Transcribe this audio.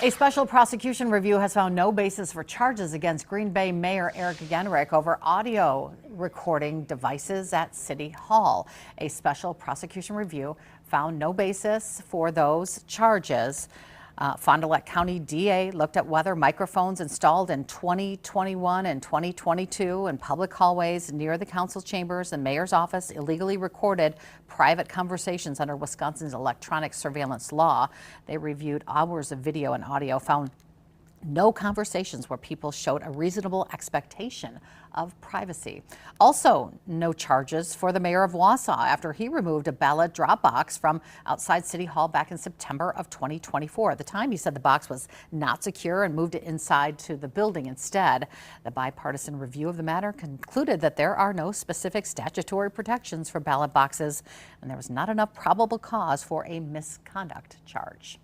A special prosecution review has found no basis for charges against Green Bay Mayor Eric Genrich over audio recording devices at City Hall. A special prosecution review found no basis for those charges. Fond du Lac County DA looked at whether microphones installed in 2021 and 2022 in public hallways near the council chambers and mayor's office illegally recorded private conversations under Wisconsin's electronic surveillance law. They reviewed hours of video and audio, found no conversations where people showed a reasonable expectation of privacy. Also, no charges for the mayor of Wausau after he removed a ballot drop box from outside City Hall back in September of 2024. At the time, he said the box was not secure and moved it inside to the building instead. The bipartisan review of the matter concluded that there are no specific statutory protections for ballot boxes, and there was not enough probable cause for a misconduct charge.